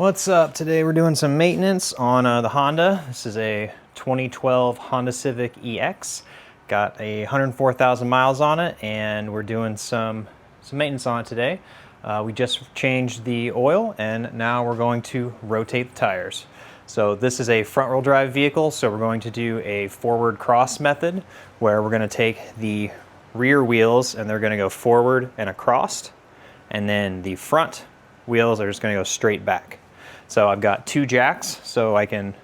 What's up? Today we're doing some maintenance on the Honda. This is a 2012 Honda Civic EX. Got 104,000 miles on it, and we're doing some maintenance on it today. We just changed the oil, and now we're going to rotate the tires. So this is a front-wheel drive vehicle, so we're going to do a forward cross method, where we're going to take the rear wheels and they're going to go forward and across, and then the front wheels are just going to go straight back. So I've got two jacks, so I can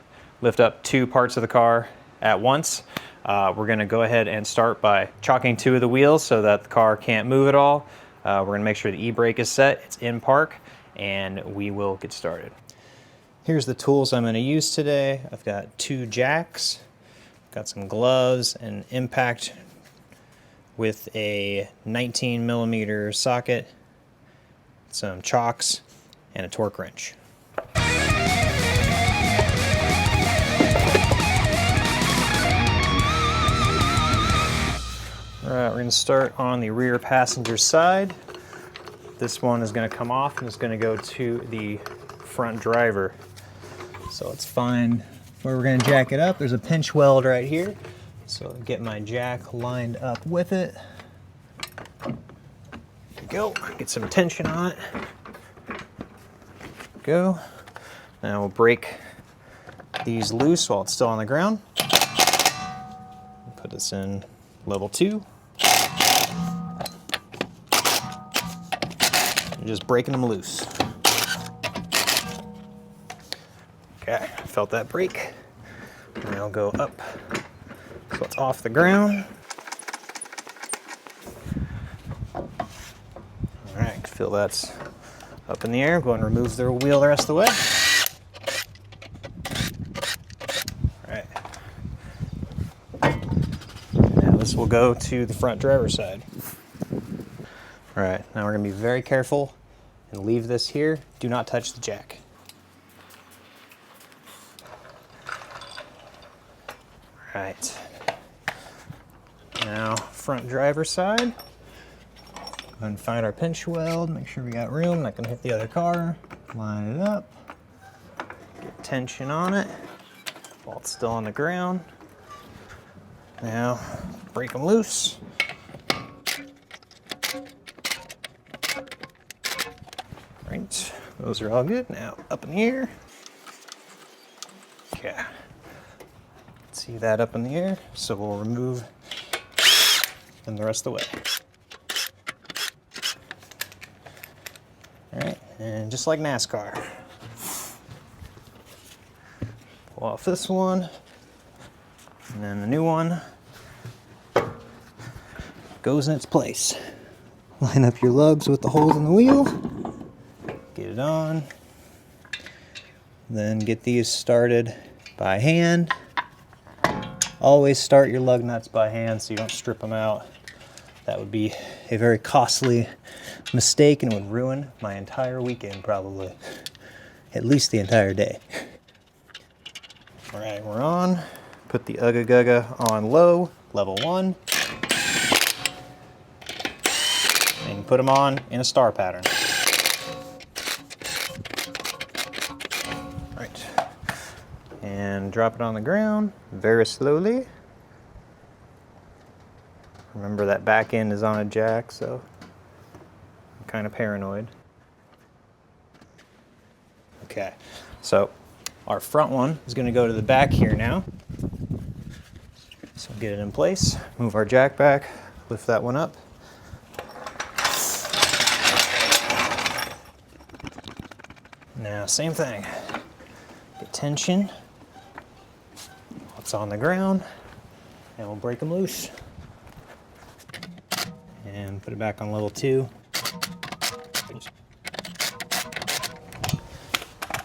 lift up two parts of the car at once. We're going to go ahead and start by chocking two of the wheels so that the car can't move at all. We're going to make sure the e-brake is set, it's in park, and we will get started. Here's the tools I'm going to use today. I've got two jacks, got some gloves, an impact with a 19mm socket, some chocks, and a torque wrench. Alright, we're going to start on the rear passenger side. This one is going to come off and it's going to go to the front driver. So let's find where we're going to jack it up. There's a pinch weld right here. So get my jack lined up with it. There we go. Get some tension on it. Go. Now we'll break these loose while it's still on the ground. Put this in level 2. And just breaking them loose. Okay, felt that break. Now go up so it's off the ground. All right, feel that's up in the air. Go ahead and remove the wheel the rest of the way. All right. Now this will go to the front driver's side. All right, now we're gonna be very careful and leave this here. Do not touch the jack. All right. Now, front driver's side. Go ahead and find our pinch weld, make sure we got room, not gonna hit the other car. Line it up, get tension on it while it's still on the ground. Now, break them loose. Right, those are all good. Now, up in the air. Okay. See that up in the air, so we'll remove them the rest of the way. All right, and just like NASCAR, pull off this one, and then the new one goes in its place. Line up your lugs with the holes in the wheel, get it on, then get these started by hand. Always start your lug nuts by hand so you don't strip them out. That would be a very costly mistake and would ruin my entire weekend probably. At least the entire day. All right, we're on. Put the Ugga Gugga on low, level 1. And put them on in a star pattern. All right. And drop it on the ground very slowly. Remember that back end is on a jack, so I'm kind of paranoid. Okay, so our front one is going to go to the back here now. So get it in place, move our jack back, lift that one up. Now, same thing. Get tension. It's on the ground, and we'll break them loose. And put it back on level 2.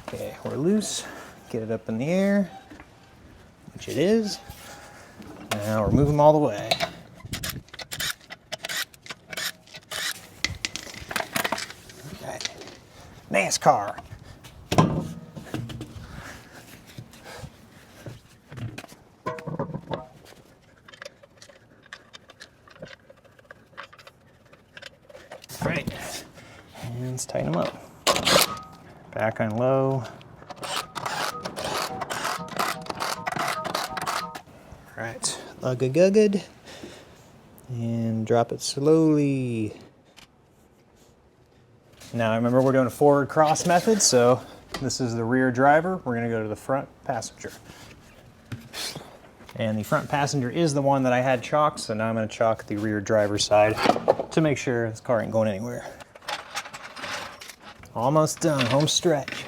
Okay, we're loose. Get it up in the air, which it is. Now remove them all the way. Okay. NASCAR. All right, and let's tighten them up. Back on low. All right, ugga-gugged. And drop it slowly. Now remember, we're doing a forward cross method, so this is the rear driver. We're gonna go to the front passenger. And the front passenger is the one that I had chalked, so now I'm gonna chalk the rear driver's side to make sure this car ain't going anywhere. Almost done, home stretch.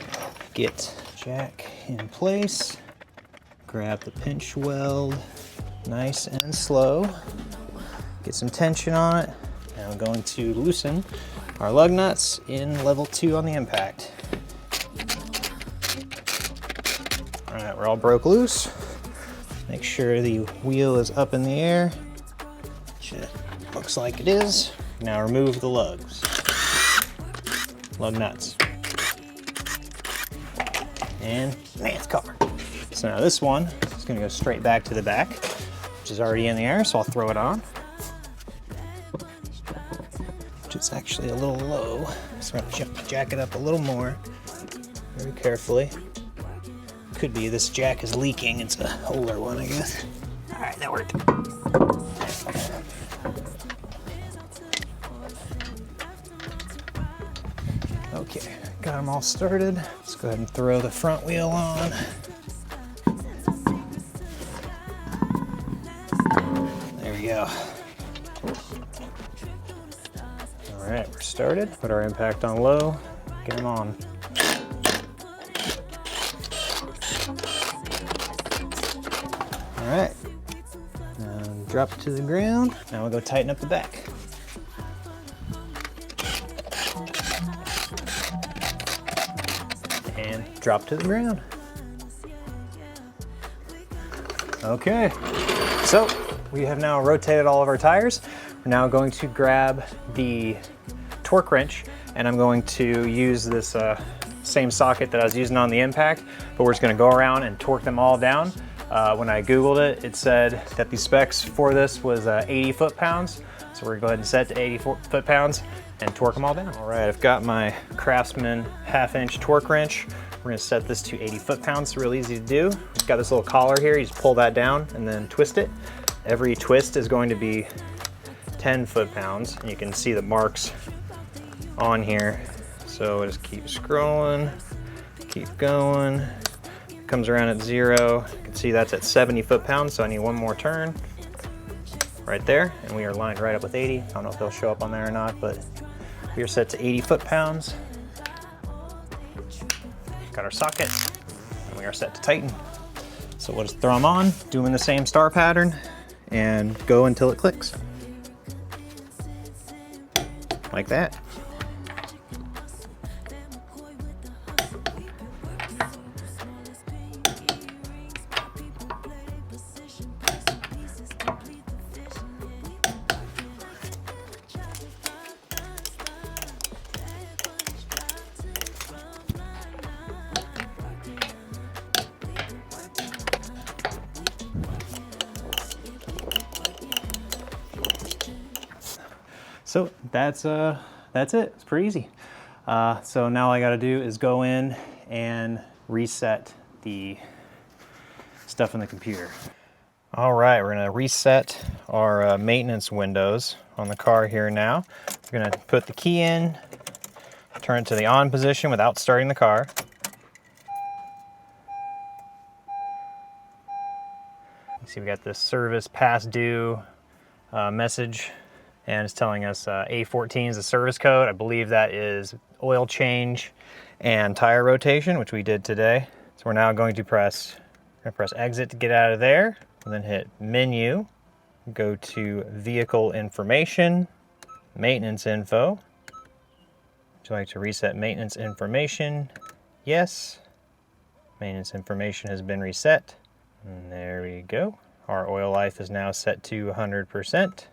Get jack in place. Grab the pinch weld, nice and slow. Get some tension on it. Now I'm going to loosen our lug nuts in level 2 on the impact. All right, we're all broke loose. Make sure the wheel is up in the air, which it looks like it is. Now remove the lugs. Lug nuts. And man, it's covered. So now this one is gonna go straight back to the back, which is already in the air, so I'll throw it on. Which is actually a little low, so I'm gonna jack it up a little more, very carefully. Could be this jack is leaking, it's an older one, I guess. All right, that worked. Okay, got them all started. Let's go ahead and throw the front wheel on. There we go. All right, we're started. Put our impact on low, get them on. All right, now drop it to the ground. Now we'll go tighten up the back. And drop to the ground. Okay, so we have now rotated all of our tires. We're now going to grab the torque wrench, and I'm going to use this same socket that I was using on the impact, but we're just gonna go around and torque them all down. When I Googled it, it said that the specs for this was 80 foot-pounds. So we're gonna go ahead and set it to 80 foot-pounds and torque them all down. All right, I've got my Craftsman 1/2-inch torque wrench. We're gonna set this to 80 foot-pounds, real easy to do. It's got this little collar here, you just pull that down and then twist it. Every twist is going to be 10 foot-pounds, and you can see the marks on here. So just keep scrolling, keep going. It comes around at 0. You can see that's at 70 foot-pounds, so I need one more turn right there, and we are lined right up with 80. I don't know if they'll show up on there or not, but we are set to 80 foot-pounds. Got our socket, and we are set to tighten. So we'll just throw them on, do them in the same star pattern, and go until it clicks. Like that. So that's it. It's pretty easy. So now all I got to do is go in and reset the stuff in the computer. All right, we're gonna reset our maintenance windows on the car here now. We're gonna put the key in, turn it to the on position without starting the car. You see we got this service past due message, and it's telling us A14 is the service code. I believe that is oil change and tire rotation, which we did today. So we're now going to press exit to get out of there, and then hit menu, go to vehicle information, maintenance info. Would you like to reset maintenance information? Yes. Maintenance information has been reset. And there we go. Our oil life is now set to 100%.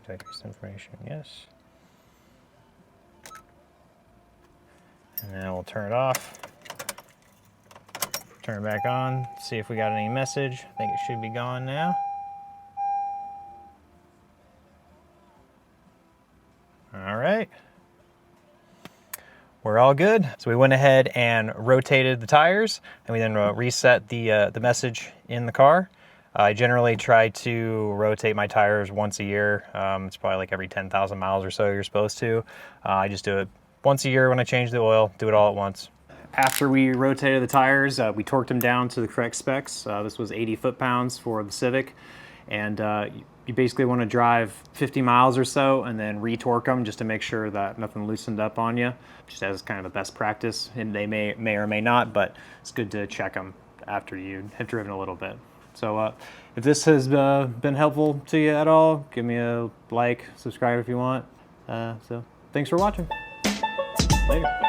Take this information, yes. And now we'll turn it off. Turn it back on, see if we got any message. I think it should be gone now. All right. we're all good. So we went ahead and rotated the tires, and we then reset the message in the car. I generally try to rotate my tires once a year. It's probably like every 10,000 miles or so you're supposed to. I just do it once a year when I change the oil, do it all at once. After we rotated the tires, we torqued them down to the correct specs. This was 80 foot-pounds for the Civic. And you basically want to drive 50 miles or so and then re-torque them just to make sure that nothing loosened up on you, just as kind of a best practice. And they may or may not, but it's good to check them after you have driven a little bit. So if this has been helpful to you at all, give me a like, subscribe if you want. So thanks for watching. Later.